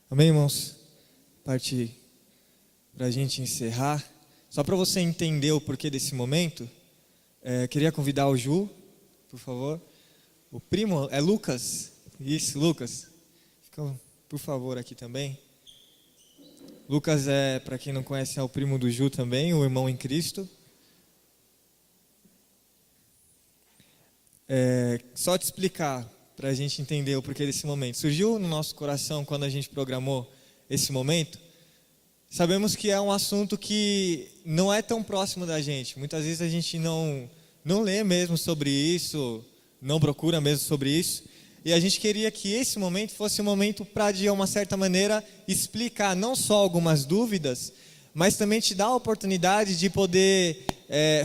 Amém, irmãos? Parte para a gente encerrar. Só para você entender o porquê desse momento, queria convidar o Ju, por favor. O primo é Lucas. Isso, Lucas. Fica, por favor, aqui também. Lucas para quem não conhece, é o primo do Ju também, o irmão em Cristo. Só te explicar, para a gente entender o porquê desse momento. Surgiu no nosso coração quando a gente programou esse momento. Sabemos que é um assunto que não é tão próximo da gente. Muitas vezes a gente não lê mesmo sobre isso, não procura mesmo sobre isso. E a gente queria que esse momento fosse um momento para, de uma certa maneira, explicar não só algumas dúvidas, mas também te dar a oportunidade de poder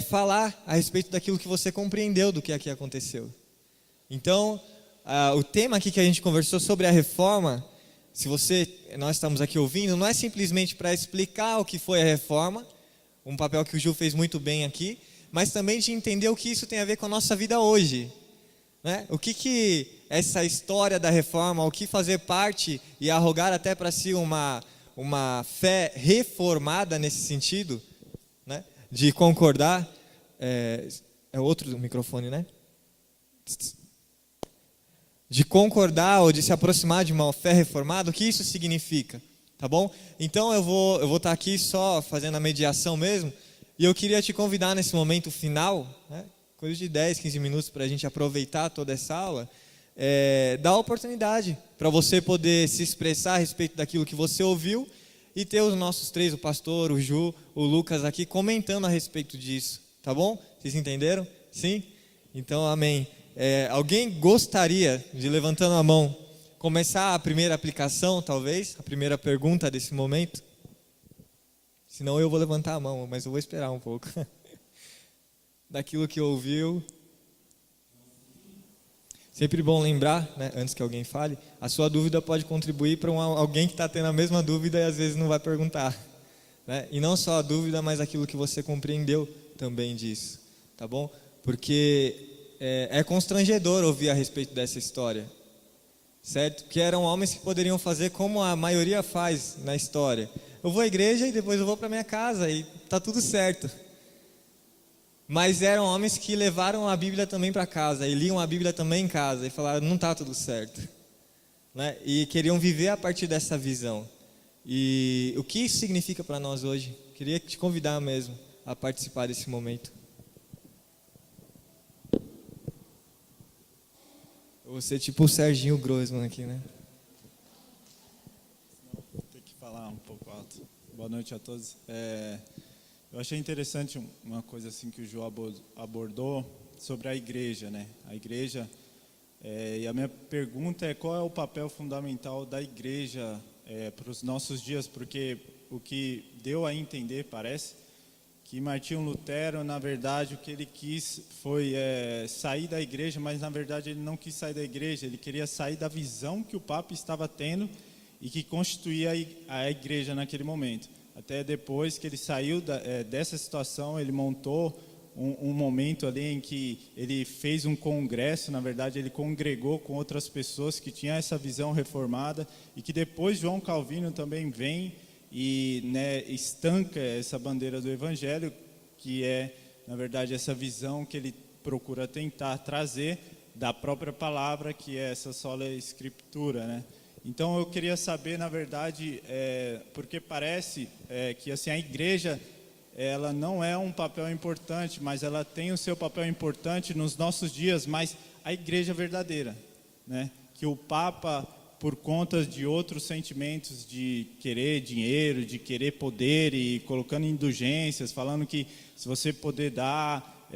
falar a respeito daquilo que você compreendeu do que aqui aconteceu. Então, o tema aqui que a gente conversou sobre a reforma, nós estamos aqui ouvindo, não é simplesmente para explicar o que foi a reforma, um papel que o Gil fez muito bem aqui, mas também de entender o que isso tem a ver com a nossa vida hoje, né? O que essa história da reforma, o que fazer parte e arrogar até para si uma fé reformada nesse sentido, né? De concordar, é outro microfone, né? De concordar ou de se aproximar de uma fé reformada, o que isso significa, tá bom? Então eu vou estar aqui só fazendo a mediação mesmo, e eu queria te convidar nesse momento final, né, coisa de 10, 15 minutos para a gente aproveitar toda essa aula, dar a oportunidade para você poder se expressar a respeito daquilo que você ouviu e ter os nossos três, o pastor, o Ju, o Lucas aqui comentando a respeito disso, tá bom? Vocês entenderam? Sim? Então, amém. Alguém gostaria de, levantando a mão, começar a primeira aplicação, talvez, a primeira pergunta desse momento? Senão eu vou levantar a mão, mas eu vou esperar um pouco. Daquilo que ouviu. Sempre bom lembrar, né, antes que alguém fale, a sua dúvida pode contribuir para alguém que está tendo a mesma dúvida e às vezes não vai perguntar, né? E não só a dúvida, mas aquilo que você compreendeu também disso, tá bom? Porque é constrangedor ouvir a respeito dessa história, certo? Que eram homens que poderiam fazer como a maioria faz na história. Eu vou à igreja e depois eu vou para minha casa e tá tudo certo. Mas eram homens que levaram a Bíblia também para casa e liam a Bíblia também em casa e falaram, não está tudo certo, né? E queriam viver a partir dessa visão. E o que isso significa para nós hoje? Queria te convidar mesmo a participar desse momento. Você é tipo o Serginho Grossman aqui, né? Tem que falar um pouco alto. Boa noite a todos. Eu achei interessante uma coisa assim que o João abordou sobre a igreja, né? A igreja, e a minha pergunta é qual é o papel fundamental da igreja para os nossos dias, porque o que deu a entender, parece, que Martinho Lutero, na verdade, o que ele quis foi sair da igreja, mas na verdade ele não quis sair da igreja, ele queria sair da visão que o Papa estava tendo e que constituía a igreja naquele momento. Até depois que ele saiu dessa situação, ele montou um momento ali em que ele fez um congresso, na verdade ele congregou com outras pessoas que tinham essa visão reformada e que depois João Calvino também vem e, né, estanca essa bandeira do Evangelho, que é, na verdade, essa visão que ele procura tentar trazer da própria palavra, que é essa sola escritura, né? Então eu queria saber, na verdade, porque parece que assim, a igreja ela não é um papel importante, mas ela tem o seu papel importante nos nossos dias, mas a igreja verdadeira, né? Que o Papa, por conta de outros sentimentos de querer dinheiro, de querer poder e colocando indulgências, falando que se você poder dar,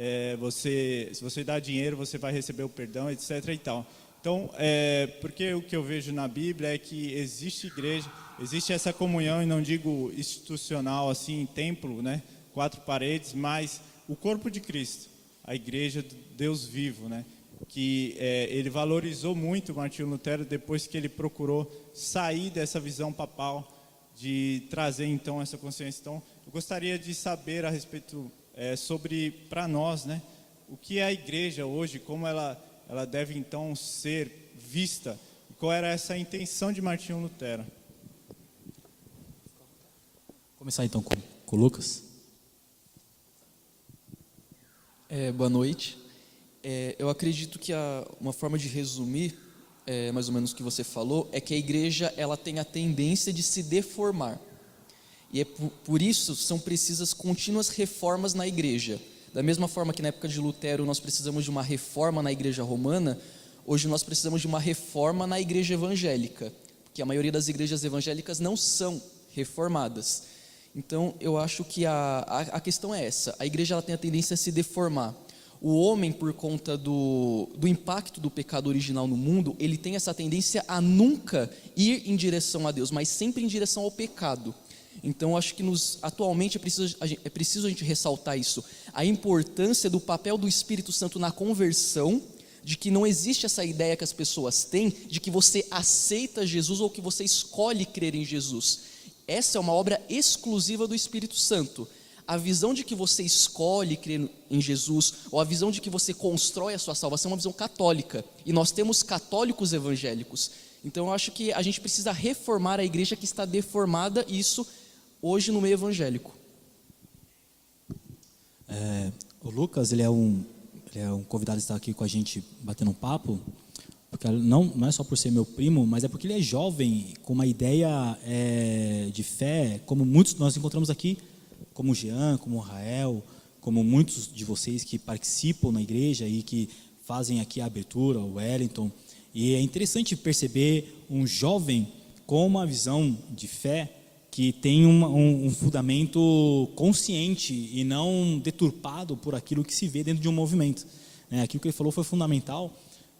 se você dá dinheiro, você vai receber o perdão, etc. e tal. Então, porque o que eu vejo na Bíblia é que existe igreja, existe essa comunhão, e não digo institucional, assim, em templo, né, 4 paredes, mas o corpo de Cristo, a igreja do Deus vivo, né, que ele valorizou muito Martinho Lutero depois que ele procurou sair dessa visão papal, de trazer então essa consciência. Então, eu gostaria de saber a respeito sobre, para nós, né, o que é a igreja hoje, como ela deve então ser vista, qual era essa intenção de Martinho Lutero. Começar então com o Lucas. Boa noite. Eu acredito que uma forma de resumir, mais ou menos o que você falou, é que a igreja ela tem a tendência de se deformar. E por isso são precisas contínuas reformas na igreja. Da mesma forma que na época de Lutero nós precisamos de uma reforma na igreja romana, hoje nós precisamos de uma reforma na igreja evangélica, porque a maioria das igrejas evangélicas não são reformadas. Então eu acho que a questão é essa: a igreja ela tem a tendência a se deformar. O homem, por conta do impacto do pecado original no mundo, ele tem essa tendência a nunca ir em direção a Deus, mas sempre em direção ao pecado. Então eu acho que atualmente é preciso a gente ressaltar isso, a importância do papel do Espírito Santo na conversão, de que não existe essa ideia que as pessoas têm, de que você aceita Jesus ou que você escolhe crer em Jesus. Essa é uma obra exclusiva do Espírito Santo. A visão de que você escolhe crer em Jesus, ou a visão de que você constrói a sua salvação, é uma visão católica. E nós temos católicos evangélicos. Então eu acho que a gente precisa reformar a igreja que está deformada, e isso hoje no meio evangélico. O Lucas, ele é um convidado a estar aqui com a gente batendo um papo, porque não é só por ser meu primo, mas é porque ele é jovem, com uma ideia de fé, como muitos nós encontramos aqui, como o Jean, como o Rael, como muitos de vocês que participam na igreja e que fazem aqui a abertura, o Wellington. E é interessante perceber um jovem com uma visão de fé que tem um fundamento consciente e não deturpado por aquilo que se vê dentro de um movimento. Aquilo que ele falou foi fundamental,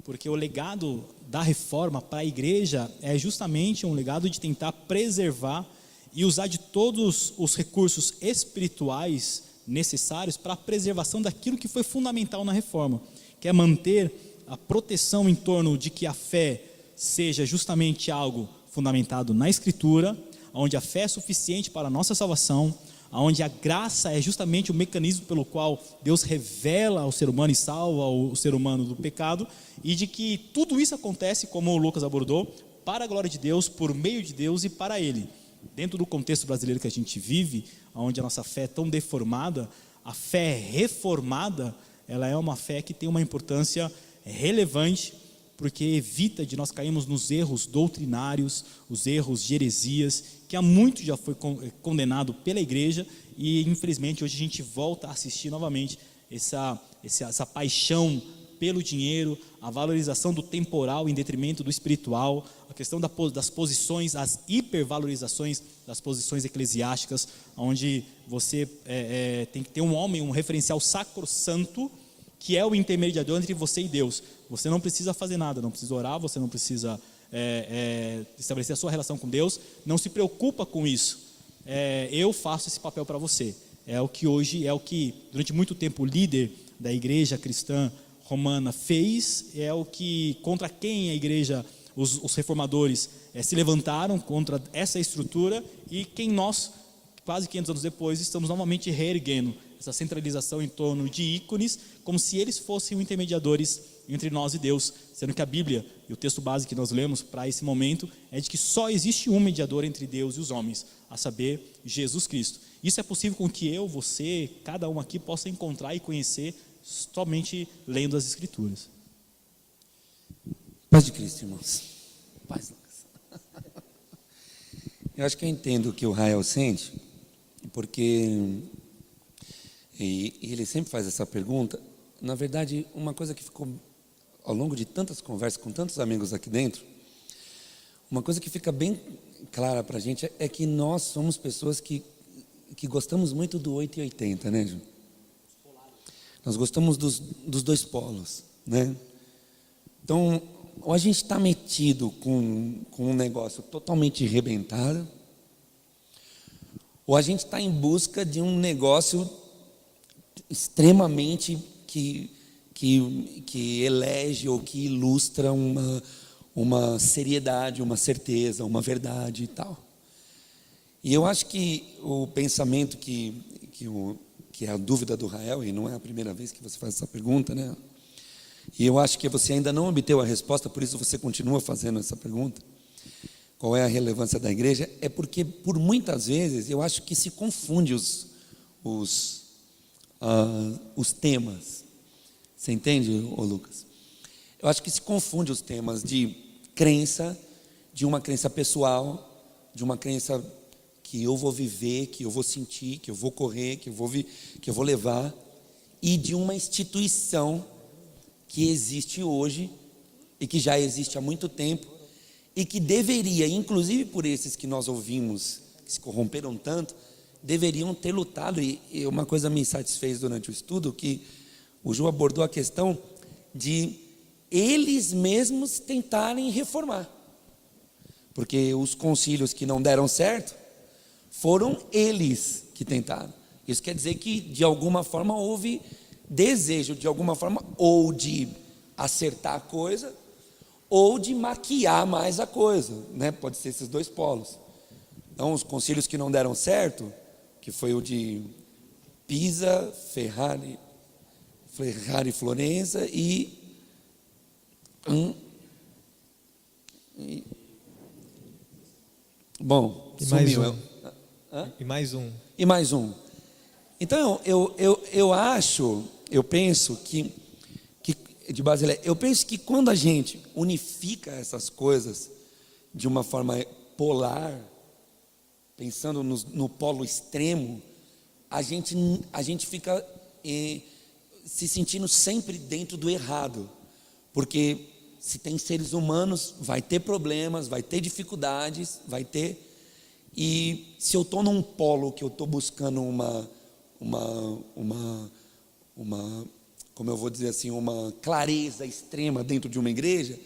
porque o legado da reforma para a igreja é justamente um legado de tentar preservar e usar de todos os recursos espirituais necessários para a preservação daquilo que foi fundamental na reforma, que é manter a proteção em torno de que a fé seja justamente algo fundamentado na Escritura, onde a fé é suficiente para a nossa salvação, onde a graça é justamente o mecanismo pelo qual Deus revela ao ser humano e salva o ser humano do pecado, e de que tudo isso acontece, como o Lucas abordou, para a glória de Deus, por meio de Deus e para Ele. Dentro do contexto brasileiro que a gente vive, onde a nossa fé é tão deformada, a fé reformada, ela é uma fé que tem uma importância relevante, porque evita de nós cairmos nos erros doutrinários, os erros de heresias, que há muito já foi condenado pela igreja, e infelizmente hoje a gente volta a assistir novamente essa paixão pelo dinheiro, a valorização do temporal em detrimento do espiritual, a questão das posições, as hipervalorizações das posições eclesiásticas, onde você tem que ter um homem, um referencial sacrossanto, que é o intermediador entre você e Deus. Você não precisa fazer nada, não precisa orar, você não precisa estabelecer a sua relação com Deus, não se preocupa com isso. Eu faço esse papel para você. É o que durante muito tempo o líder da igreja cristã romana fez, é o que contra quem a igreja, os reformadores se levantaram contra essa estrutura, e quem nós, quase 500 anos depois, estamos novamente reerguendo essa centralização em torno de ícones, como se eles fossem intermediadores entre nós e Deus, sendo que a Bíblia e o texto base que nós lemos para esse momento é de que só existe um mediador entre Deus e os homens, a saber, Jesus Cristo. Isso é possível com que eu, você, cada um aqui possa encontrar e conhecer somente lendo as Escrituras. Paz de Cristo, irmãos. Paz, Lucas. Eu acho que eu entendo o que o Rael sente, porque ele sempre faz essa pergunta. Na verdade, uma coisa que ficou ao longo de tantas conversas com tantos amigos aqui dentro, uma coisa que fica bem clara para a gente é que nós somos pessoas que gostamos muito do 880, né, Ju? Nós gostamos dos dois polos, né? Então, ou a gente está metido com um negócio totalmente arrebentado, ou a gente está em busca de um negócio extremamente que elege ou que ilustra uma seriedade, uma certeza, uma verdade e tal. E eu acho que o pensamento que é a dúvida do Rael, e não é a primeira vez que você faz essa pergunta, né? E eu acho que você ainda não obteve a resposta, por isso você continua fazendo essa pergunta. qual é a relevância da igreja, é porque, por muitas vezes, eu acho que se confunde os temas. Você entende, ô Lucas? Eu acho que se confunde os temas de crença, de uma crença pessoal, de uma crença que eu vou viver, que eu vou sentir, que eu vou correr, que eu vou levar, e de uma instituição que existe hoje e que já existe há muito tempo e que deveria, inclusive por esses que nós ouvimos, que se corromperam tanto, deveriam ter lutado. E uma coisa me satisfez durante o estudo, que o Ju abordou a questão de eles mesmos tentarem reformar, porque os concílios que não deram certo foram eles que tentaram. Isso quer dizer que de alguma forma houve desejo, de alguma forma, ou de acertar a coisa, ou de maquiar mais a coisa, né? Pode ser esses dois polos. Então, os concílios que não deram certo, que foi o de Pisa, Ferrari, Florença bom, E mais sumiu. um. E mais um. E mais um. Então, eu penso que de Basileia, eu penso que quando a gente unifica essas coisas de uma forma polar, pensando no polo extremo, a gente fica se sentindo sempre dentro do errado, porque se tem seres humanos, vai ter problemas, vai ter dificuldades, e se eu estou num polo que eu estou buscando como eu vou dizer assim, uma clareza extrema dentro de uma igreja.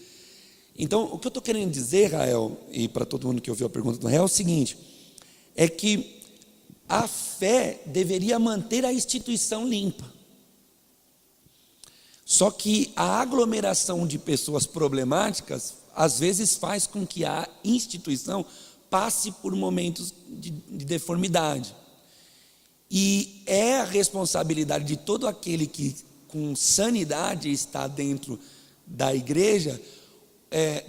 Então, o que eu estou querendo dizer, Rael, e para todo mundo que ouviu a pergunta do Rael, é o seguinte, é que a fé deveria manter a instituição limpa. Só que a aglomeração de pessoas problemáticas, às vezes faz com que a instituição passe por momentos de deformidade. E é a responsabilidade de todo aquele que com sanidade está dentro da igreja,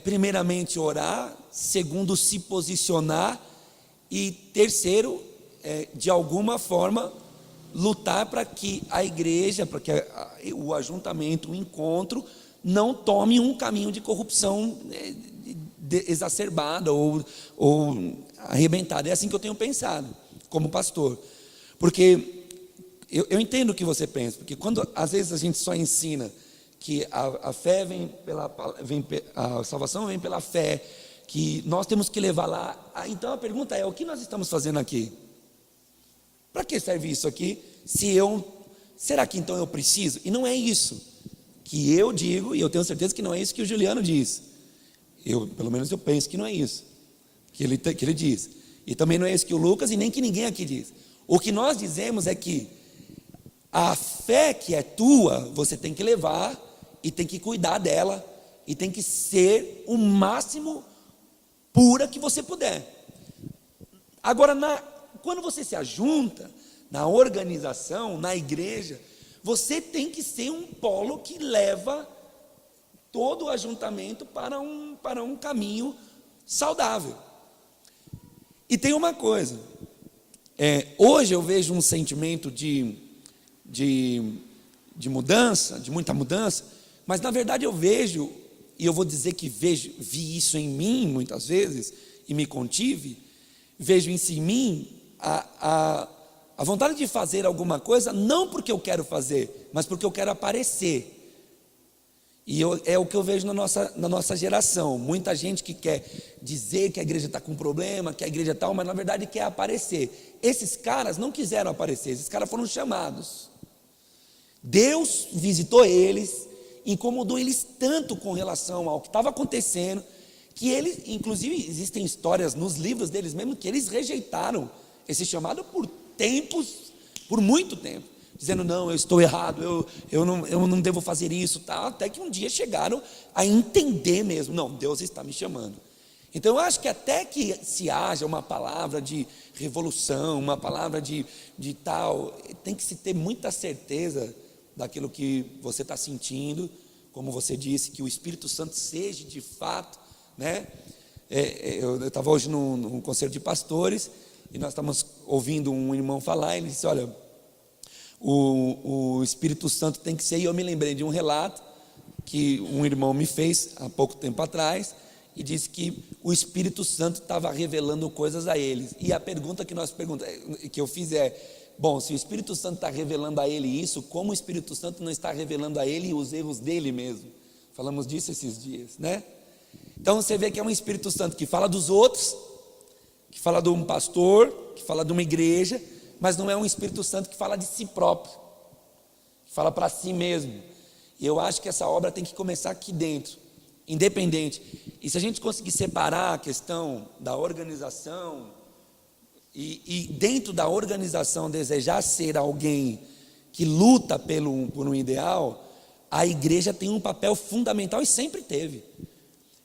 primeiramente orar, segundo se posicionar e terceiro, de alguma forma, lutar para que a igreja, para que o ajuntamento, o encontro, não tome um caminho de corrupção exacerbada ou arrebentada. É assim que eu tenho pensado, como pastor. Porque eu entendo o que você pensa, porque quando às vezes a gente só ensina que a fé a salvação vem pela fé, que nós temos que levar lá. Então a pergunta é: o que nós estamos fazendo aqui? Para que serve isso aqui? Será que então eu preciso? E não é isso que eu digo, e eu tenho certeza que não é isso que o Juliano diz. Pelo menos eu penso que não é isso que ele diz. E também não é isso que o Lucas e nem que ninguém aqui diz. O que nós dizemos é que a fé que é tua, você tem que levar e tem que cuidar dela e tem que ser o máximo pura que você puder. Agora, quando você se ajunta na organização, na igreja, você tem que ser um polo que leva todo o ajuntamento para um caminho saudável. E tem uma coisa, hoje eu vejo um sentimento de mudança, de muita mudança, mas na verdade eu vejo, e eu vou dizer que vi isso em mim muitas vezes, e me contive, vejo isso em mim, a vontade de fazer alguma coisa, não porque eu quero fazer, mas porque eu quero aparecer. E é o que eu vejo na nossa geração, muita gente que quer dizer que a igreja está com problema, que a igreja tal, mas na verdade quer aparecer. Esses caras não quiseram aparecer, esses caras foram chamados. Deus visitou eles, incomodou eles tanto com relação ao que estava acontecendo, que eles, inclusive existem histórias nos livros deles mesmo, que eles rejeitaram esse chamado por muito tempo, dizendo: não, eu estou errado, eu não devo fazer isso, tá? Até que um dia chegaram a entender mesmo: não, Deus está me chamando. Então eu acho que até que se haja uma palavra de revolução, uma palavra de tal, tem que se ter muita certeza daquilo que você está sentindo, como você disse, que o Espírito Santo seja de fato, né, Eu estava hoje num conselho de pastores e nós estávamos ouvindo um irmão falar, e ele disse, olha, o Espírito Santo tem que ser, e eu me lembrei de um relato que um irmão me fez há pouco tempo atrás, e disse que o Espírito Santo estava revelando coisas a eles, e a pergunta que eu fiz é, bom, se o Espírito Santo está revelando a ele isso, como o Espírito Santo não está revelando a ele os erros dele mesmo? Falamos disso esses dias, né? Então você vê que é um Espírito Santo que fala dos outros, que fala de um pastor, que fala de uma igreja, mas não é um Espírito Santo que fala de si próprio, que fala para si mesmo. E eu acho que essa obra tem que começar aqui dentro, independente. E se a gente conseguir separar a questão da organização, e dentro da organização desejar ser alguém que luta por um ideal, a igreja tem um papel fundamental e sempre teve.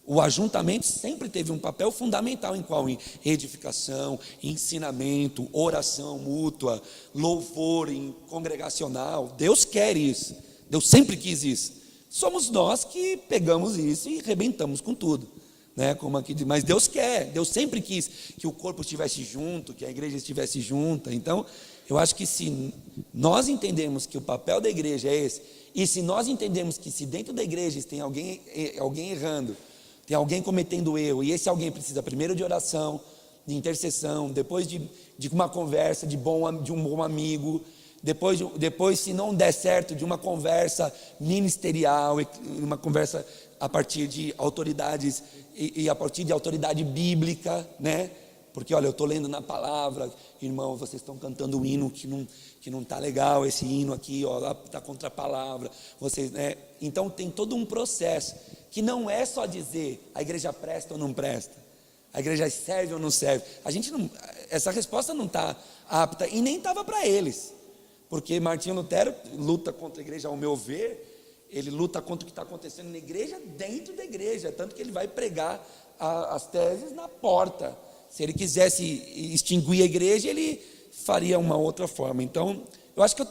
O ajuntamento sempre teve um papel fundamental em qual? Em edificação, ensinamento, oração mútua, louvor congregacional. Deus quer isso. Deus sempre quis isso. Somos nós que pegamos isso e arrebentamos com tudo, né? Como aqui, mas Deus quer, Deus sempre quis que o corpo estivesse junto, que a igreja estivesse junta. Então, eu acho que se nós entendemos que o papel da igreja é esse, e se nós entendemos que se dentro da igreja tem alguém errando, tem alguém cometendo erro, e esse alguém precisa primeiro de oração, de intercessão, depois de uma conversa, de um bom amigo, depois, se não der certo, de uma conversa ministerial, uma conversa a partir de autoridades e a partir de autoridade bíblica, né? Porque, olha, eu estou lendo na palavra, irmão, vocês estão cantando um hino que não está legal, esse hino aqui, está contra a palavra, vocês, né? Então tem todo um processo, que não é só dizer a igreja presta ou não presta, a igreja serve ou não serve. Essa resposta não está apta, e nem estava para eles. Porque Martinho Lutero luta contra a igreja, ao meu ver, ele luta contra o que está acontecendo na igreja, dentro da igreja, tanto que ele vai pregar as teses na porta. Se ele quisesse extinguir a igreja, ele faria uma outra forma. Então, eu acho que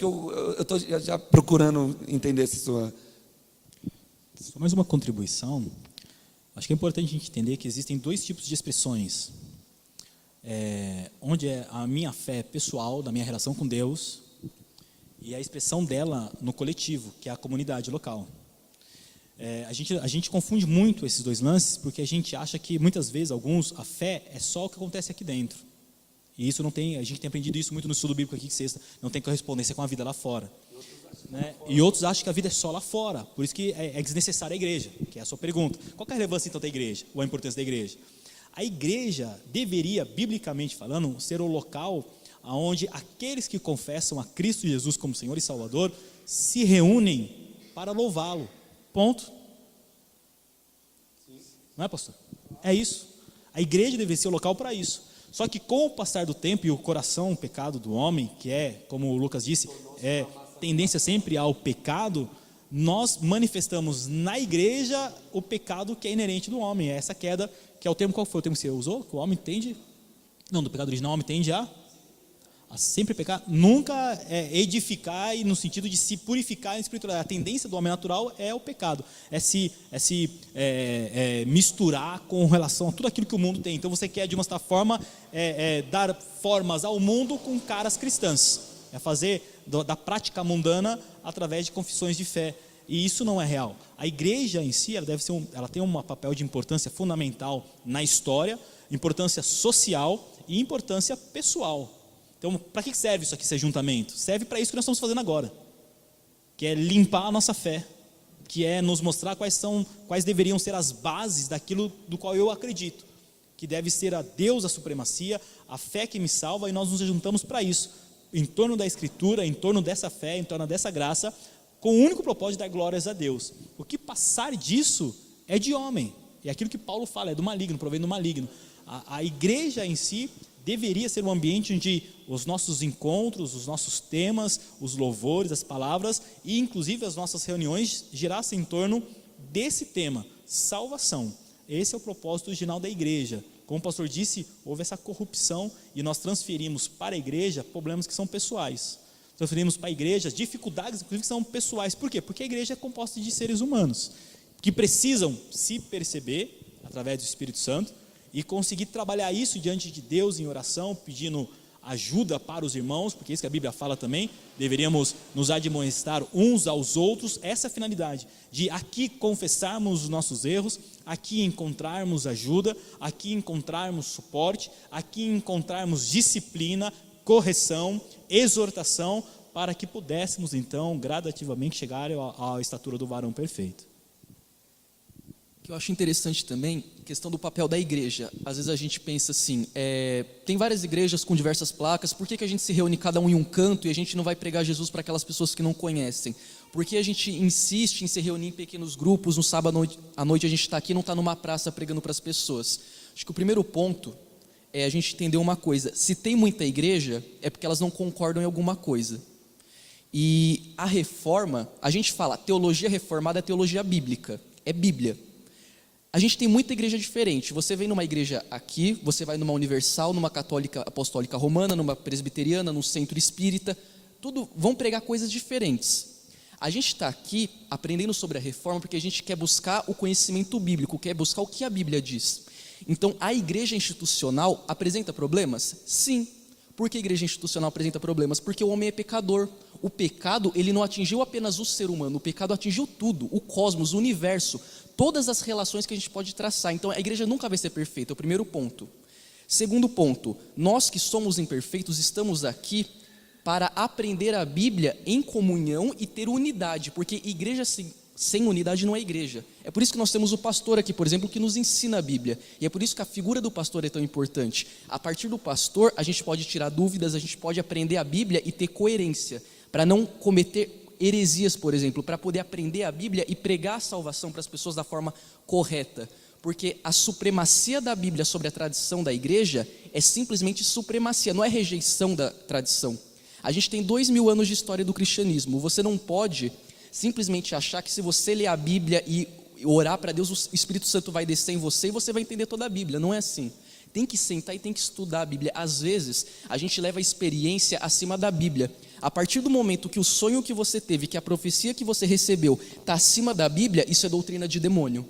eu estou já procurando entender essa sua... Só mais uma contribuição. Acho que é importante a gente entender que existem dois tipos de expressões. Onde é a minha fé pessoal, da minha relação com Deus, e a expressão dela no coletivo, que é a comunidade local. A gente confunde muito esses dois lances, porque a gente acha que muitas vezes, a fé é só o que acontece aqui dentro. E isso não tem, a gente tem aprendido isso muito no estudo bíblico aqui que sexta, não tem correspondência com a vida lá fora. Né? E outros acham que a vida é só lá fora, por isso que é desnecessária a igreja, que é a sua pergunta. Qual que é a relevância então da igreja, ou a importância da igreja? A igreja deveria, biblicamente falando, ser o local onde aqueles que confessam a Cristo Jesus como Senhor e Salvador se reúnem para louvá-lo. Ponto. Não é, pastor? É isso. A igreja deveria ser o local para isso. Só que com o passar do tempo e o coração, o pecado do homem, que é, como o Lucas disse, tendência sempre ao pecado, nós manifestamos na igreja o pecado que é inerente do homem. É essa queda, que é o termo, qual foi o termo que você usou? Que o homem tende, não, do pecado original, o homem tende a sempre pecar, nunca edificar, e no sentido de se purificar em espiritualidade. A tendência do homem natural é o pecado, é se misturar com relação a tudo aquilo que o mundo tem. Então você quer, de uma certa forma, dar formas ao mundo com caras cristãs, é fazer da prática mundana através de confissões de fé. E isso não é real. A igreja em si, ela tem um papel de importância fundamental na história, importância social e importância pessoal. Então, para que serve isso aqui, esse ajuntamento? Serve para isso que nós estamos fazendo agora, que é limpar a nossa fé, que é nos mostrar quais deveriam ser as bases daquilo do qual eu acredito, que deve ser a Deus a supremacia, a fé que me salva, e nós nos juntamos para isso, em torno da Escritura, em torno dessa fé, em torno dessa graça, com o único propósito de dar glórias a Deus. O que passar disso é de homem, é aquilo que Paulo fala, é do maligno, provém do maligno. A igreja em si deveria ser um ambiente onde os nossos encontros, os nossos temas, os louvores, as palavras e inclusive as nossas reuniões girassem em torno desse tema, salvação. Esse é o propósito original da igreja. Como o pastor disse, houve essa corrupção e nós transferimos para a igreja problemas que são pessoais. Transferimos para a igreja dificuldades, inclusive, que são pessoais. Por quê? Porque a igreja é composta de seres humanos. que precisam se perceber através do Espírito Santo e conseguir trabalhar isso diante de Deus em oração, pedindo ajuda para os irmãos, porque isso que a Bíblia fala também, deveríamos nos admoestar uns aos outros, essa é a finalidade, de aqui confessarmos os nossos erros, aqui encontrarmos ajuda, aqui encontrarmos suporte, aqui encontrarmos disciplina, correção, exortação, para que pudéssemos então gradativamente chegar à estatura do varão perfeito. O que eu acho interessante também, questão do papel da igreja. Às vezes a gente pensa assim, tem várias igrejas com diversas placas, por que a gente se reúne cada um em um canto e a gente não vai pregar Jesus para aquelas pessoas que não conhecem? Por que a gente insiste em se reunir em pequenos grupos, no sábado à noite a gente está aqui e não está numa praça pregando para as pessoas? Acho que o primeiro ponto é a gente entender uma coisa, se tem muita igreja, é porque elas não concordam em alguma coisa. E a reforma, a gente fala, teologia reformada é teologia bíblica, é Bíblia. A gente tem muita igreja diferente. Você vem numa igreja aqui, você vai numa universal, numa católica apostólica romana, numa presbiteriana, num centro espírita, tudo vão pregar coisas diferentes. A gente está aqui aprendendo sobre a reforma porque a gente quer buscar o conhecimento bíblico, quer buscar o que a Bíblia diz. Então, a igreja institucional apresenta problemas? Sim. Por que a igreja institucional apresenta problemas? Porque o homem é pecador. O pecado, ele não atingiu apenas o ser humano, o pecado atingiu tudo, o cosmos, o universo, todas as relações que a gente pode traçar. Então, a igreja nunca vai ser perfeita, é o primeiro ponto. Segundo ponto, nós que somos imperfeitos estamos aqui para aprender a Bíblia em comunhão e ter unidade, porque igreja sem unidade não é igreja. É por isso que nós temos o pastor aqui, por exemplo, que nos ensina a Bíblia. E é por isso que a figura do pastor é tão importante. A partir do pastor, a gente pode tirar dúvidas, a gente pode aprender a Bíblia e ter coerência, para não cometer heresias, por exemplo, para poder aprender a Bíblia e pregar a salvação para as pessoas da forma correta. Porque a supremacia da Bíblia sobre a tradição da igreja é simplesmente supremacia, não é rejeição da tradição. A gente tem 2000 anos de história do cristianismo. Você não pode simplesmente achar que se você ler a Bíblia e orar para Deus, o Espírito Santo vai descer em você e você vai entender toda a Bíblia. Não é assim. Tem que sentar e tem que estudar a Bíblia. Às vezes, a gente leva a experiência acima da Bíblia. A partir do momento que o sonho que você teve, que a profecia que você recebeu está acima da Bíblia, isso é doutrina de demônio.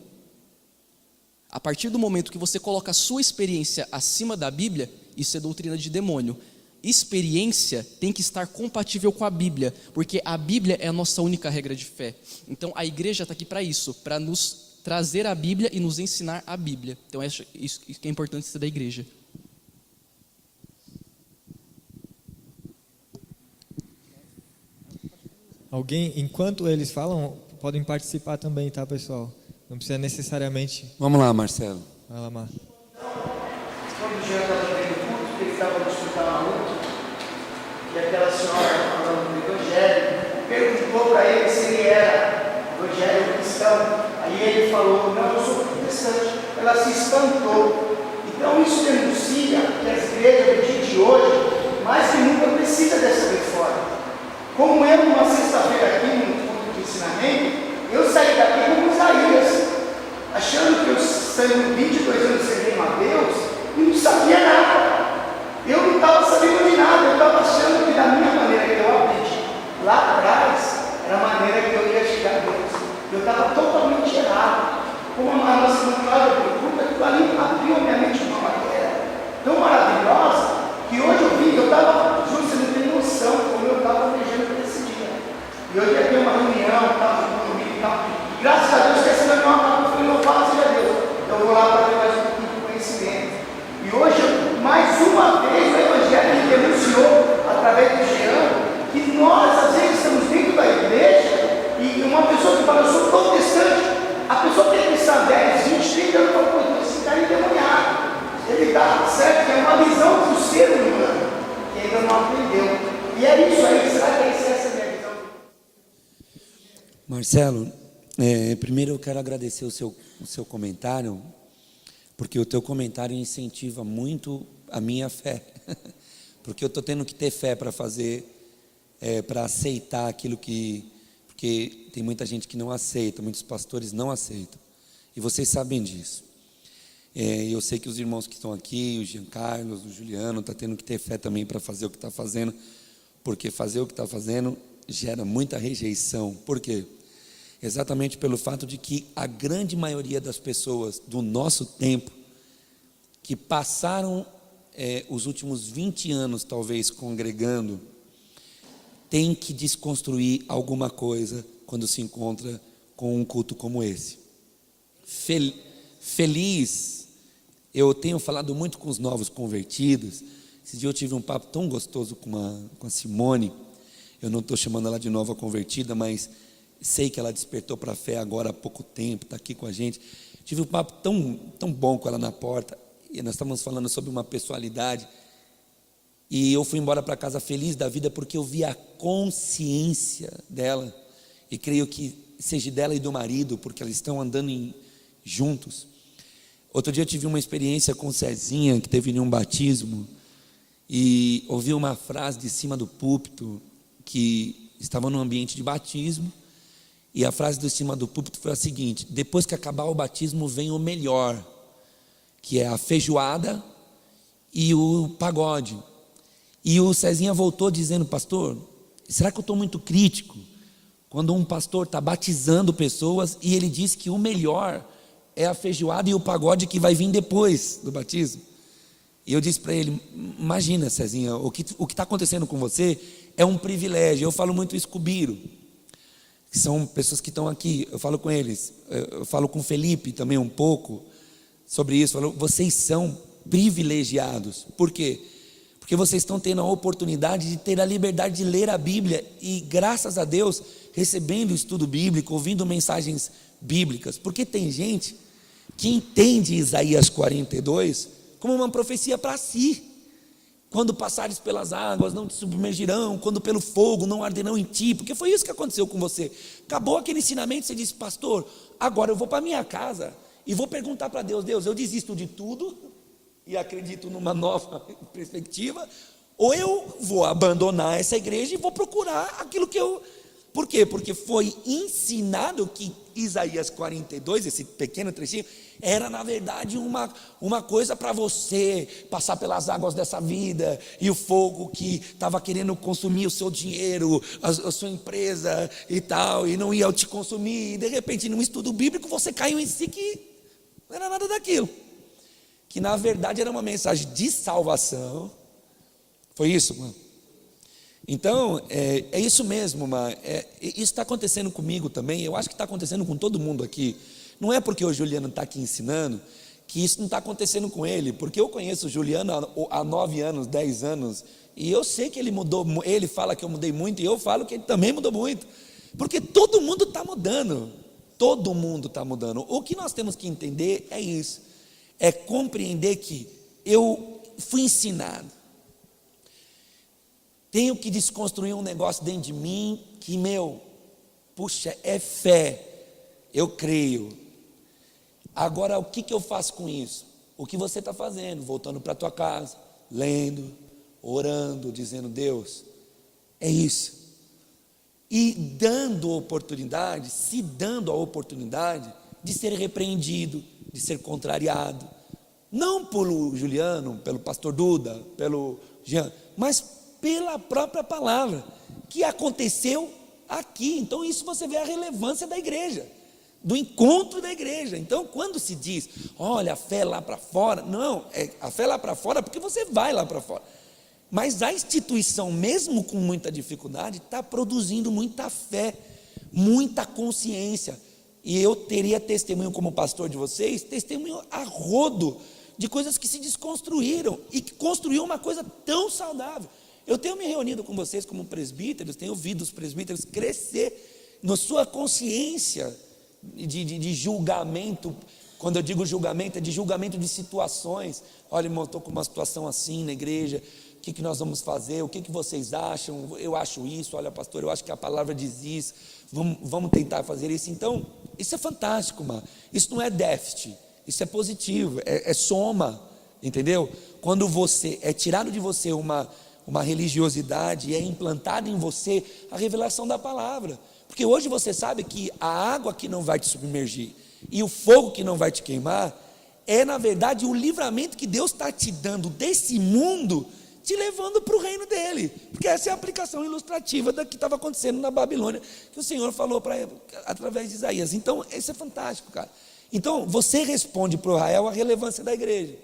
A partir do momento que você coloca a sua experiência acima da Bíblia, isso é doutrina de demônio. Experiência tem que estar compatível com a Bíblia, porque a Bíblia é a nossa única regra de fé. Então a igreja está aqui para isso, para nos trazer a Bíblia e nos ensinar a Bíblia. Então isso que é importante ser da igreja. Alguém, enquanto eles falam, podem participar também, tá, pessoal? Não precisa necessariamente. Vamos lá, Marcelo. Vai lá, Mar. Quando o Jean estava vendo o culto, que ele estava no hospital muito, e aquela senhora falando do evangelho, perguntou para ele se ele era evangélico cristão. Aí ele falou, não, eu sou protestante. Ela se espantou. Então isso denuncia que as igrejas do dia de hoje, mais que nunca, precisa dessa reforma. Como eu, numa sexta-feira aqui, no culto de ensinamento, eu saí daqui como Isaías, achando que eu saí 22 anos servindo a Deus e não sabia nada. Eu não estava sabendo de nada, eu estava achando que da minha maneira que eu aprendi lá atrás, era a maneira que eu ia chegar a Deus. Eu estava totalmente errado. Como a nossa Cláudia pergunta, aquilo ali abriu a minha mente de uma maneira tão maravilhosa que hoje eu vi, eu estava, juro, você não tem noção como eu estava planejando para esse dia. E hoje ia ter uma reunião, estava comigo e tal. E graças a Deus que essa reunião acabou, eu falei, louvado seja Deus. Eu vou lá para ter mais um pouquinho de conhecimento. E hoje, mais uma vez, o Evangelho me denunciou, através do Jean, que nós, às vezes, estamos dentro da igreja e uma pessoa que fala, eu sou protestante, a pessoa tem que estar 10, 20, 30 anos, fala, pô, então esse cara é endemoniado. Ele está certo, que é uma visão do ser humano, que ainda não aprendeu. E é isso aí, será que essa é a minha visão? Marcelo, primeiro eu quero agradecer o seu comentário, porque o teu comentário incentiva muito a minha fé, porque eu estou tendo que ter fé para fazer, para aceitar aquilo porque tem muita gente que não aceita, muitos pastores não aceitam, e vocês sabem disso. E eu sei que os irmãos que estão aqui, o Jean Carlos, o Juliano, estão tendo que ter fé também para fazer o que está fazendo, porque fazer o que está fazendo gera muita rejeição. Por quê? exatamente pelo fato de que a grande maioria das pessoas do nosso tempo, que passaram os últimos 20 anos talvez congregando, tem que desconstruir alguma coisa quando se encontra com um culto como esse. Feliz, eu tenho falado muito com os novos convertidos. Esse dia eu tive um papo tão gostoso com a Simone. Eu não estou chamando ela de nova convertida, mas sei que ela despertou para a fé agora há pouco tempo, está aqui com a gente. Tive um papo tão bom com ela na porta, e nós estávamos falando sobre uma pessoalidade, e eu fui embora para casa feliz da vida, porque eu vi a consciência dela, e creio que seja dela e do marido, porque eles estão andando juntos. Outro dia eu tive uma experiência com Cezinha, que teve em um batismo, e ouvi uma frase de cima do púlpito, que estava num ambiente de batismo, e a frase de cima do púlpito foi a seguinte: depois que acabar o batismo vem o melhor, que é a feijoada e o pagode. E o Cezinha voltou dizendo: pastor, será que eu estou muito crítico quando um pastor está batizando pessoas e ele diz que o melhor é a feijoada e o pagode que vai vir depois do batismo? E eu disse para ele: imagina, Cezinha, o que está acontecendo com você é um privilégio. Eu falo muito isso com o Biro, que são pessoas que estão aqui, eu falo com eles, eu falo com o Felipe também um pouco sobre isso. Eu falo: vocês são privilegiados. Por quê? Porque vocês estão tendo a oportunidade de ter a liberdade de ler a Bíblia e, graças a Deus, recebendo o estudo bíblico, ouvindo mensagens bíblicas. Porque tem gente que entende Isaías 42 como uma profecia para si. Quando passares pelas águas não te submergirão, quando pelo fogo não arderão em ti, porque foi isso que aconteceu com você. Acabou aquele ensinamento, você disse: pastor, agora eu vou para minha casa e vou perguntar para Deus: Deus, eu desisto de tudo e acredito numa nova perspectiva, ou eu vou abandonar essa igreja e vou procurar aquilo que eu... Por quê? Porque foi ensinado que Isaías 42, esse pequeno trechinho, era na verdade uma coisa para você passar pelas águas dessa vida, e o fogo que estava querendo consumir o seu dinheiro, a sua empresa e tal, e não ia te consumir, e de repente num estudo bíblico você caiu em si que não era nada daquilo, que na verdade era uma mensagem de salvação. Foi isso, mano? Então, é isso mesmo, mano. Isso está acontecendo comigo também. Eu acho que está acontecendo com todo mundo aqui. Não é porque o Juliano está aqui ensinando que isso não está acontecendo com ele, porque eu conheço o Juliano há 9 anos, 10 anos, e eu sei que ele mudou. Ele fala que eu mudei muito, e eu falo que ele também mudou muito, porque todo mundo está mudando. Todo mundo está mudando. O que nós temos que entender é isso, é compreender que eu fui ensinado, tenho que desconstruir um negócio dentro de mim que, puxa, é fé, eu creio. Agora, o que eu faço com isso? O que você está fazendo? Voltando para a tua casa, lendo, orando, dizendo: Deus, é isso. E dando oportunidade, se dando a oportunidade de ser repreendido, de ser contrariado, não pelo Juliano, pelo pastor Duda, pelo Jean, mas pela própria palavra, que aconteceu aqui. Então isso você vê a relevância da igreja, do encontro da igreja. Então quando se diz: olha, a fé lá para fora, não, a fé lá para fora porque você vai lá para fora, mas a instituição, mesmo com muita dificuldade, está produzindo muita fé, muita consciência. E eu teria testemunho como pastor de vocês, testemunho a rodo de coisas que se desconstruíram e que construiu uma coisa tão saudável. Eu tenho me reunido com vocês como presbíteros, tenho ouvido os presbíteros crescer na sua consciência de julgamento. Quando eu digo julgamento, é de julgamento de situações. Olha, irmão, estou com uma situação assim na igreja, o que nós vamos fazer? O que vocês acham? Eu acho isso. Olha, pastor, eu acho que a palavra diz isso. Vamos tentar fazer isso. Então, isso é fantástico, mano. Isso não é déficit, isso é positivo, é soma, entendeu? Quando você é tirado de você uma religiosidade e é implantada em você a revelação da palavra, porque hoje você sabe que a água que não vai te submergir e o fogo que não vai te queimar é na verdade o livramento que Deus está te dando desse mundo, te levando para o reino dele, porque essa é a aplicação ilustrativa da que estava acontecendo na Babilônia, que o Senhor falou através de Isaías. Então, isso é fantástico, cara. Então, você responde para o Israel a relevância da igreja,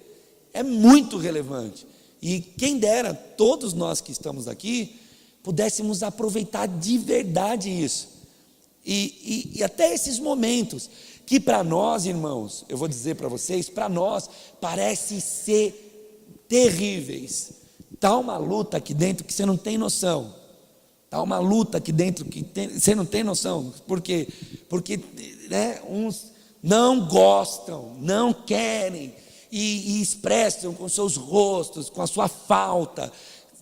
é muito relevante, e quem dera, todos nós que estamos aqui, pudéssemos aproveitar de verdade isso, e até esses momentos, que para nós, irmãos, eu vou dizer para vocês, para nós, parece ser terríveis. Está uma luta aqui dentro que você não tem noção. Está uma luta aqui dentro que você não tem noção. Por quê? Porque uns não gostam, não querem, e expressam com seus rostos, com a sua falta.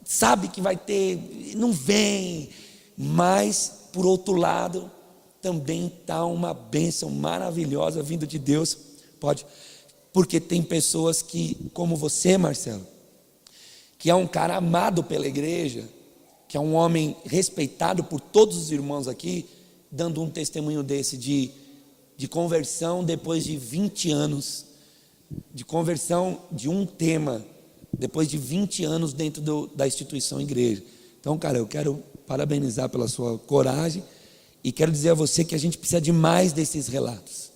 Sabe que vai ter, não vem. Mas, por outro lado, também está uma bênção maravilhosa vindo de Deus. Pode, porque tem pessoas que, como você, Marcelo, que é um cara amado pela igreja, que é um homem respeitado por todos os irmãos aqui, dando um testemunho desse de conversão depois de 20 anos, de conversão de um tema, depois de 20 anos dentro da instituição igreja. Então, cara, eu quero parabenizar pela sua coragem e quero dizer a você que a gente precisa de mais desses relatos.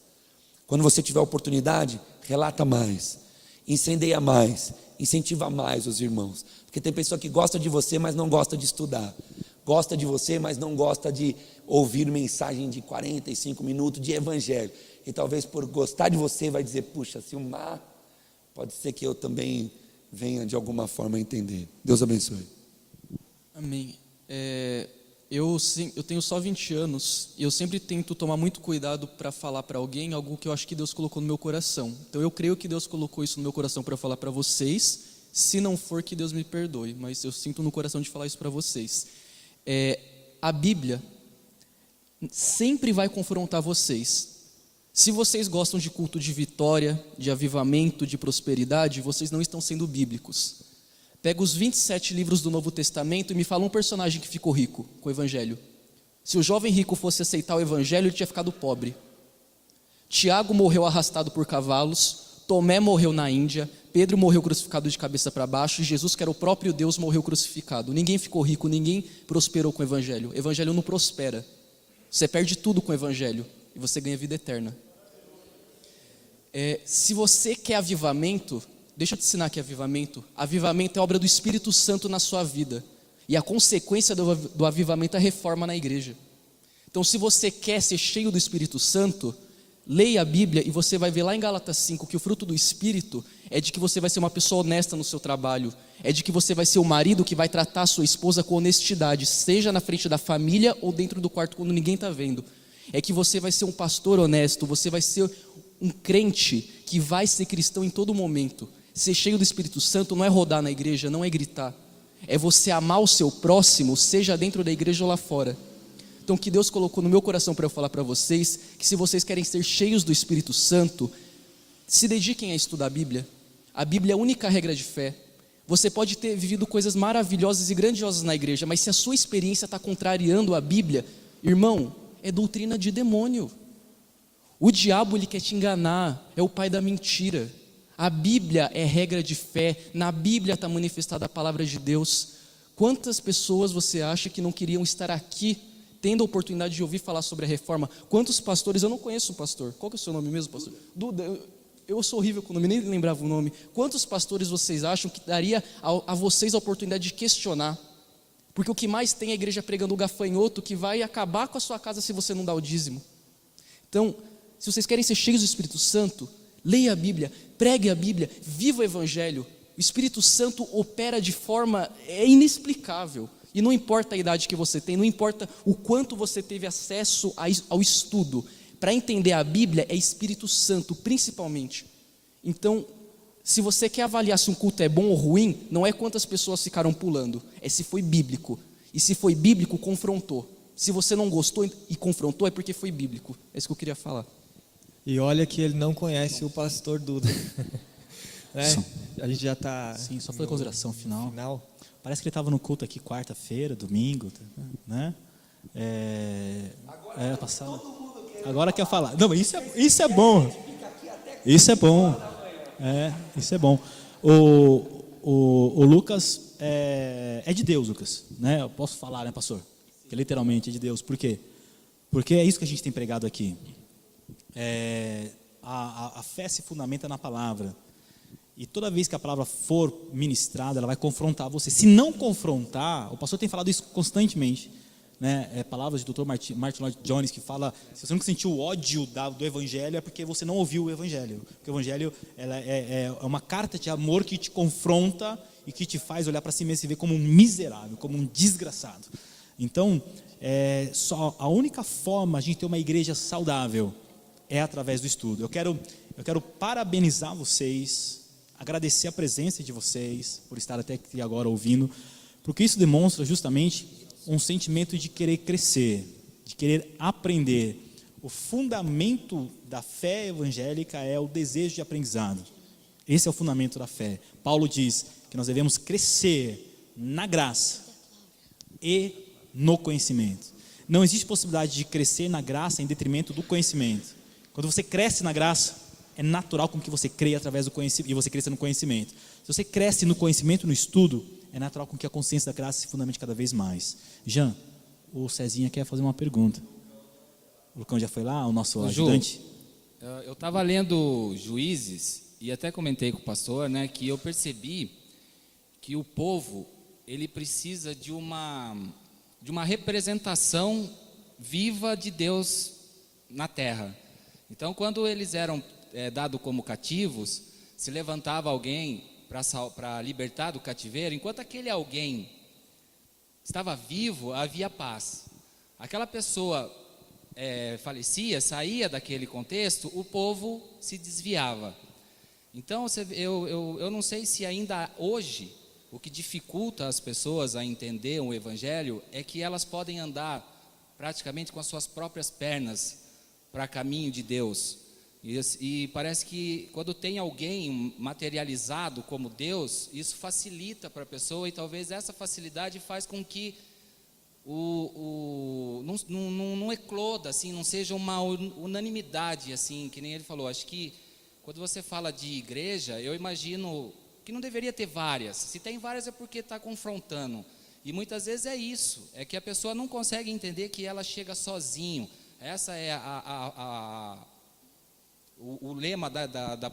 Quando você tiver oportunidade, relata mais, incendeia mais, incentiva mais os irmãos, porque tem pessoa que gosta de você, mas não gosta de estudar, gosta de você, mas não gosta de ouvir mensagem de 45 minutos de evangelho, e talvez por gostar de você vai dizer, puxa, Silmar, pode ser que eu também venha de alguma forma a entender. Deus abençoe. Amém. Eu tenho só 20 anos e eu sempre tento tomar muito cuidado para falar para alguém algo que eu acho que Deus colocou no meu coração. Então eu creio que Deus colocou isso no meu coração para falar para vocês. Se não for, que Deus me perdoe, mas eu sinto no coração de falar isso para vocês. A Bíblia sempre vai confrontar vocês. Se vocês gostam de culto de vitória, de avivamento, de prosperidade, vocês não estão sendo bíblicos. Pega os 27 livros do Novo Testamento e me fala um personagem que ficou rico com o Evangelho. Se o jovem rico fosse aceitar o Evangelho, ele tinha ficado pobre. Tiago morreu arrastado por cavalos, Tomé morreu na Índia, Pedro morreu crucificado de cabeça para baixo, e Jesus, que era o próprio Deus, morreu crucificado. Ninguém ficou rico, ninguém prosperou com o Evangelho. O Evangelho não prospera. Você perde tudo com o Evangelho e você ganha vida eterna. Se você quer avivamento, deixa eu te ensinar que avivamento é obra do Espírito Santo na sua vida, e a consequência do avivamento é a reforma na igreja. Então, se você quer ser cheio do Espírito Santo, leia a Bíblia e você vai ver lá em Gálatas 5 que o fruto do Espírito é de que você vai ser uma pessoa honesta no seu trabalho, é de que você vai ser o marido que vai tratar a sua esposa com honestidade, seja na frente da família ou dentro do quarto quando ninguém está vendo. É que você vai ser um pastor honesto, você vai ser um crente que vai ser cristão em todo momento. Ser cheio do Espírito Santo não é rodar na igreja, não é gritar, é você amar o seu próximo, seja dentro da igreja ou lá fora. Então, o que Deus colocou no meu coração para eu falar para vocês, que se vocês querem ser cheios do Espírito Santo, se dediquem a estudar a Bíblia. A Bíblia é a única regra de fé. Você pode ter vivido coisas maravilhosas e grandiosas na igreja, mas se a sua experiência está contrariando a Bíblia, irmão, é doutrina de demônio. O diabo, ele quer te enganar, é o pai da mentira. A Bíblia é regra de fé, na Bíblia está manifestada a palavra de Deus. Quantas pessoas você acha que não queriam estar aqui, tendo a oportunidade de ouvir falar sobre a reforma? Quantos pastores, eu não conheço um pastor, qual que é o seu nome mesmo, pastor? Duda, eu sou horrível com o nome, nem lembrava o nome. Quantos pastores vocês acham que daria a vocês a oportunidade de questionar? Porque o que mais tem é a igreja pregando o gafanhoto, que vai acabar com a sua casa se você não dá o dízimo. Então, se vocês querem ser cheios do Espírito Santo, leia a Bíblia, pregue a Bíblia, viva o Evangelho. O Espírito Santo opera de forma inexplicável. E não importa a idade que você tem, não importa o quanto você teve acesso ao estudo. Para entender a Bíblia é Espírito Santo, principalmente. Então, se você quer avaliar se um culto é bom ou ruim, não é quantas pessoas ficaram pulando, é se foi bíblico. E se foi bíblico, confrontou. Se você não gostou e confrontou, é porque foi bíblico. É isso que eu queria falar. E olha que ele não conhece o pastor Duda. Né? A gente já está... Sim, só foi a consideração final. Parece que ele estava no culto aqui quarta-feira, domingo, né? Agora quer falar. Não, isso é bom. Isso é bom. Isso é bom. o Lucas é de Deus, Lucas, né? Eu posso falar, né, pastor? Que literalmente é de Deus. Por quê? Porque é isso que a gente tem pregado aqui. A fé se fundamenta na palavra. E toda vez que a palavra for ministrada, ela vai confrontar você. Se não confrontar, o pastor tem falado isso constantemente, né? Palavras do Dr. Martin Lloyd Jones, que fala: se você nunca sentiu o ódio do evangelho, é porque você não ouviu o evangelho. Porque o evangelho é uma carta de amor que te confronta e que te faz olhar para si mesmo e se ver como um miserável, como um desgraçado. Então, só a única forma de a gente ter uma igreja saudável é através do estudo. Eu quero parabenizar vocês, agradecer a presença de vocês por estar até aqui agora ouvindo, porque isso demonstra justamente um sentimento de querer crescer, de querer aprender. O fundamento da fé evangélica é o desejo de aprendizado. Esse é o fundamento da fé. Paulo diz que nós devemos crescer na graça e no conhecimento. Não existe possibilidade de crescer na graça em detrimento do conhecimento. Quando você cresce na graça, é natural com que você creia através do conhecimento, e você cresça no conhecimento. Se você cresce no conhecimento, no estudo, é natural com que a consciência da graça se fundamente cada vez mais. Jean, o Cezinha quer fazer uma pergunta. O Lucão já foi lá, o nosso ajudante? Eu estava lendo Juízes e até comentei com o pastor, né, que eu percebi que o povo, ele precisa de uma representação viva de Deus na terra. Então, quando eles eram dados como cativos, se levantava alguém para libertar do cativeiro, enquanto aquele alguém estava vivo, havia paz. Aquela pessoa falecia, saía daquele contexto, o povo se desviava. Então, eu não sei se ainda hoje, o que dificulta as pessoas a entender o Evangelho é que elas podem andar praticamente com as suas próprias pernas para caminho de Deus. E parece que quando tem alguém materializado como Deus, isso facilita para a pessoa, e talvez essa facilidade faz com que não ecloda, assim, não seja uma unanimidade, assim, que nem ele falou. Acho que quando você fala de igreja, eu imagino que não deveria ter várias. Se tem várias é porque está confrontando. E muitas vezes é isso, é que a pessoa não consegue entender que ela chega sozinho. Essa é o lema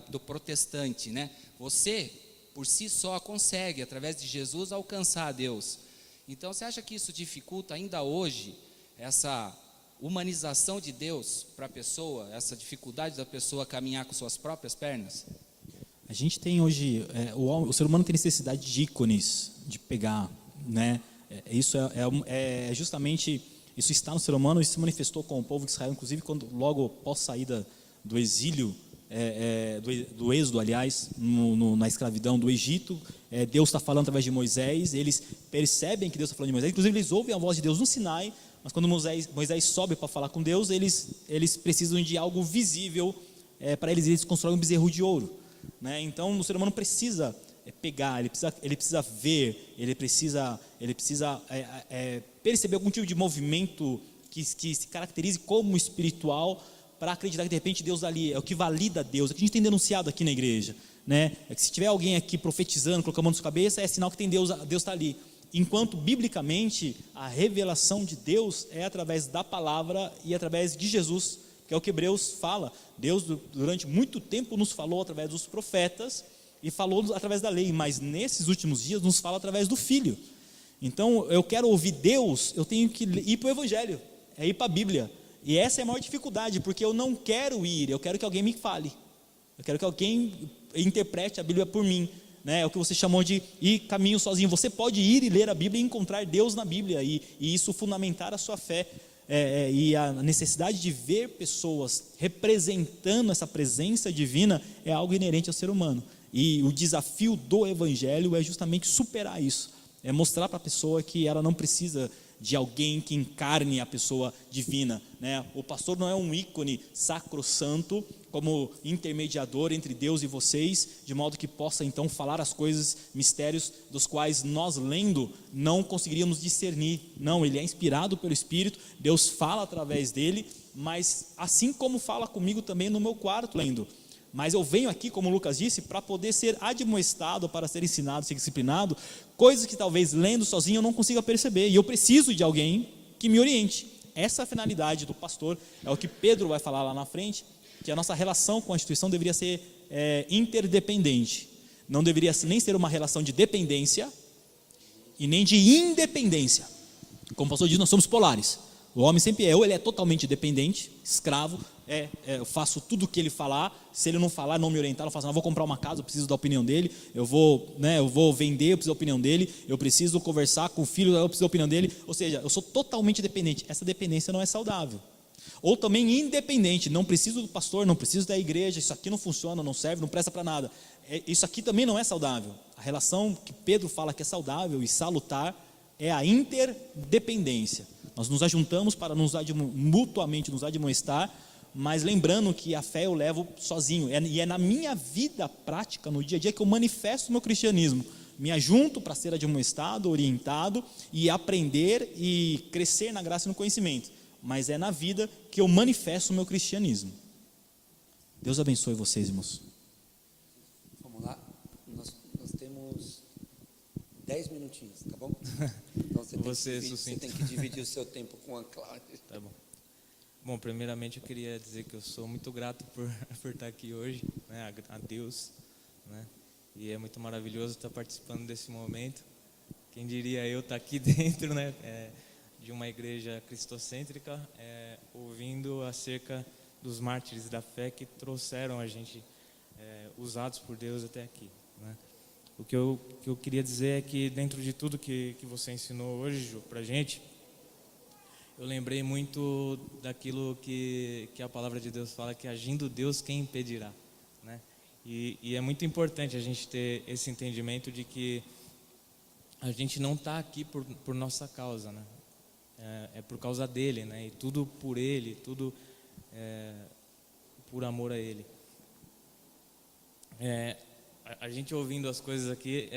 do protestante, né? Você, por si só, consegue, através de Jesus, alcançar a Deus. Então, você acha que isso dificulta ainda hoje essa humanização de Deus para a pessoa, essa dificuldade da pessoa caminhar com suas próprias pernas? A gente tem hoje, o ser humano tem necessidade de ícones, de pegar, né? Isso é justamente, isso está no ser humano e se manifestou com o povo de Israel, inclusive quando logo após saída do exílio, do êxodo, aliás, na escravidão do Egito, Deus está falando através de Moisés, eles percebem que Deus está falando de Moisés, inclusive eles ouvem a voz de Deus no Sinai, mas quando Moisés sobe para falar com Deus, eles precisam de algo visível, para eles constroem um bezerro de ouro, né? Então o ser humano precisa pegar, ele precisa ver, ele precisa perceber algum tipo de movimento que se caracterize como espiritual, para acreditar que de repente Deus ali é o que valida Deus. É o que a gente tem denunciado aqui na igreja, né? É que se tiver alguém aqui profetizando, colocando a mão na sua cabeça, é sinal que tem Deus está ali. Enquanto biblicamente a revelação de Deus é através da palavra e através de Jesus, que é o que Hebreus fala. Deus durante muito tempo nos falou através dos profetas e falou através da lei, mas nesses últimos dias nos fala através do Filho. Então eu quero ouvir Deus, eu tenho que ir para o Evangelho, ir para a Bíblia. E essa é a maior dificuldade, porque eu não quero ir, eu quero que alguém me fale. Eu quero que alguém interprete a Bíblia por mim, né? É o que você chamou de ir caminho sozinho. Você pode ir e ler a Bíblia e encontrar Deus na Bíblia, e isso fundamentar a sua fé. E a necessidade de ver pessoas representando essa presença divina é algo inerente ao ser humano. E o desafio do Evangelho é justamente superar isso. É mostrar para a pessoa que ela não precisa de alguém que encarne a pessoa divina, né? O pastor não é um ícone sacrossanto como intermediador entre Deus e vocês, de modo que possa então falar as coisas, mistérios dos quais nós lendo não conseguiríamos discernir. Não, ele é inspirado pelo Espírito, Deus fala através dele, mas assim como fala comigo também no meu quarto lendo. Mas eu venho aqui, como o Lucas disse, para poder ser admoestado, para ser ensinado, ser disciplinado, coisas que talvez lendo sozinho eu não consiga perceber, e eu preciso de alguém que me oriente. Essa é a finalidade do pastor, é o que Pedro vai falar lá na frente, que a nossa relação com a instituição deveria ser interdependente. Não deveria nem ser uma relação de dependência e nem de independência. Como o pastor diz, nós somos polares. O homem sempre ou ele é totalmente dependente, escravo, eu faço tudo o que ele falar, se ele não falar, não me orientar, eu faço, não, vou comprar uma casa, eu preciso da opinião dele, eu vou vender, eu preciso da opinião dele, eu preciso conversar com o filho, eu preciso da opinião dele, ou seja, eu sou totalmente dependente. Essa dependência não é saudável. Ou também independente, não preciso do pastor, não preciso da igreja, isso aqui não funciona, não serve, não presta para nada. Isso aqui também não é saudável. A relação que Pedro fala que é saudável e salutar é a interdependência. Nós nos ajuntamos para mutuamente nos admoestar, mas lembrando que a fé eu levo sozinho, e é na minha vida prática, no dia a dia, que eu manifesto o meu cristianismo. Me ajunto para ser admoestado, orientado e aprender e crescer na graça e no conhecimento, mas é na vida que eu manifesto o meu cristianismo. Deus abençoe vocês, irmãos. Vamos lá, nós temos 10 minutinhos, tá bom? Então você tem que dividir o seu tempo com a Cláudia. Tá bom. Bom, primeiramente eu queria dizer que eu sou muito grato por estar aqui hoje, né, a Deus, né, e é muito maravilhoso estar participando desse momento. Quem diria eu estar aqui dentro, né, de uma igreja cristocêntrica, ouvindo acerca dos mártires da fé que trouxeram a gente, usados por Deus até aqui, né. O que eu queria dizer é que dentro de tudo que você ensinou hoje, Ju, pra gente, eu lembrei muito daquilo que a palavra de Deus fala, que agindo Deus, quem impedirá, né? E é muito importante a gente ter esse entendimento de que a gente não está aqui por nossa causa, né? É por causa dele, né? E tudo por ele, tudo por amor a ele. A gente ouvindo as coisas aqui,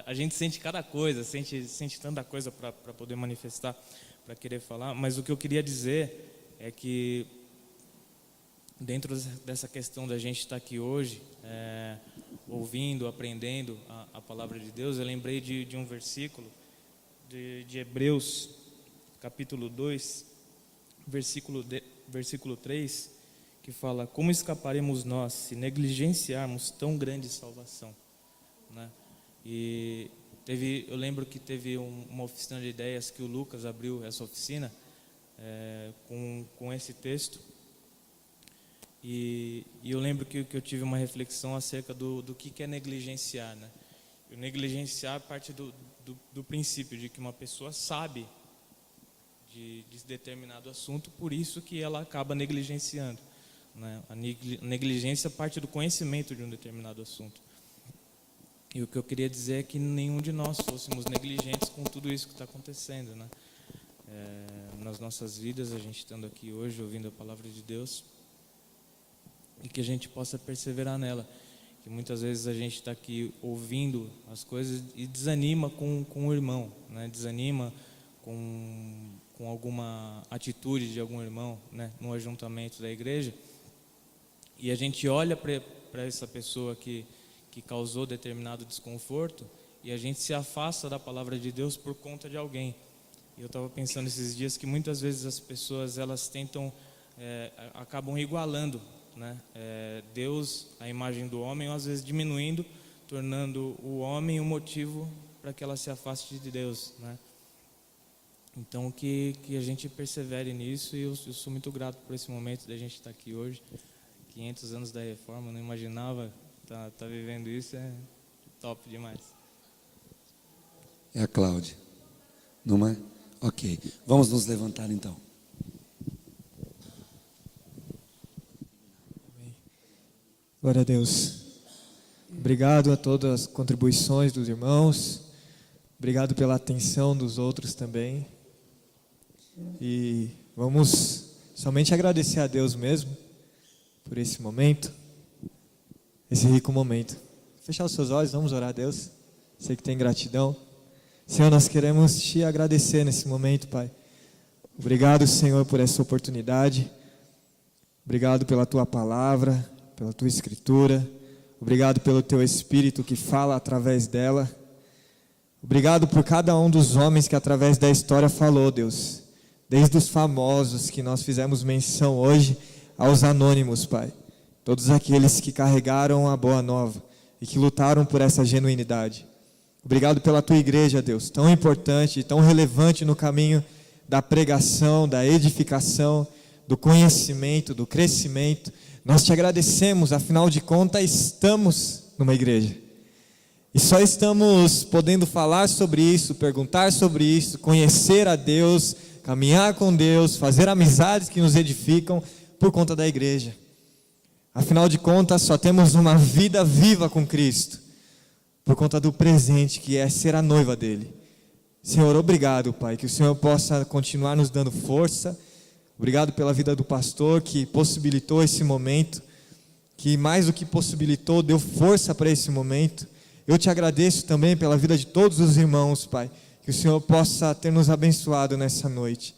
a gente sente cada coisa, sente tanta coisa para poder manifestar, para querer falar, mas o que eu queria dizer é que dentro dessa questão da gente estar aqui hoje, ouvindo, aprendendo a palavra de Deus, eu lembrei de um versículo de Hebreus, capítulo 2, versículo 3, que fala: como escaparemos nós se negligenciarmos tão grande salvação, né? E eu lembro que teve uma oficina de ideias que o Lucas abriu essa oficina com esse texto, e eu lembro que eu tive uma reflexão acerca do que é negligenciar, né? O negligenciar parte do princípio de que uma pessoa sabe de determinado assunto, por isso que ela acaba negligenciando, né? A negligência parte do conhecimento de um determinado assunto. E o que eu queria dizer é que nenhum de nós fôssemos negligentes com tudo isso que está acontecendo, né? Nas nossas vidas, a gente estando aqui hoje, ouvindo a palavra de Deus, e que a gente possa perseverar nela. Que muitas vezes a gente está aqui ouvindo as coisas e desanima com o irmão, né? Desanima com alguma atitude de algum irmão, né? No ajuntamento da igreja, e a gente olha para essa pessoa que causou determinado desconforto, e a gente se afasta da palavra de Deus por conta de alguém. E eu estava pensando esses dias que muitas vezes as pessoas, elas tentam, acabam igualando, né? Deus, a imagem do homem, ou às vezes diminuindo, tornando o homem um motivo para que ela se afaste de Deus, né? Então que a gente persevere nisso, e eu sou muito grato por esse momento da gente estar aqui hoje. 500 anos da reforma, não imaginava tá vivendo isso, é top demais. É a Cláudia, não é? Ok, vamos nos levantar então. Glória a Deus. Obrigado a todas as contribuições dos irmãos. Obrigado pela atenção dos outros também. E vamos somente agradecer a Deus mesmo por esse momento, esse rico momento. Fechar os seus olhos, vamos orar a Deus. Sei que tem gratidão. Senhor, nós queremos te agradecer nesse momento, Pai. Obrigado, Senhor, por essa oportunidade. Obrigado pela tua palavra. pela tua escritura. Obrigado pelo teu Espírito que fala através dela. Obrigado por cada um dos homens que através da história falou, Deus. Desde os famosos que nós fizemos menção hoje, aos anônimos, Pai. Todos aqueles que carregaram a boa nova e que lutaram por essa genuinidade. Obrigado pela tua igreja, Deus, tão importante e tão relevante no caminho da pregação, da edificação, do conhecimento, do crescimento. Nós te agradecemos, afinal de contas, estamos numa igreja. E só estamos podendo falar sobre isso, perguntar sobre isso, conhecer a Deus, caminhar com Deus, fazer amizades que nos edificam por conta da igreja. Afinal de contas, só temos uma vida viva com Cristo, por conta do presente que é ser a noiva dele. Senhor, obrigado, Pai, que o Senhor possa continuar nos dando força. Obrigado pela vida do pastor que possibilitou esse momento, que mais do que possibilitou, deu força para esse momento. Eu te agradeço também pela vida de todos os irmãos, Pai, que o Senhor possa ter nos abençoado nessa noite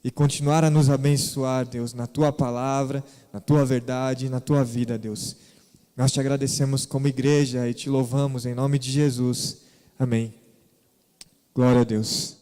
e continuar a nos abençoar, Deus, na tua palavra, na tua verdade, na tua vida, Deus. Nós te agradecemos como igreja e te louvamos em nome de Jesus. Amém. Glória a Deus.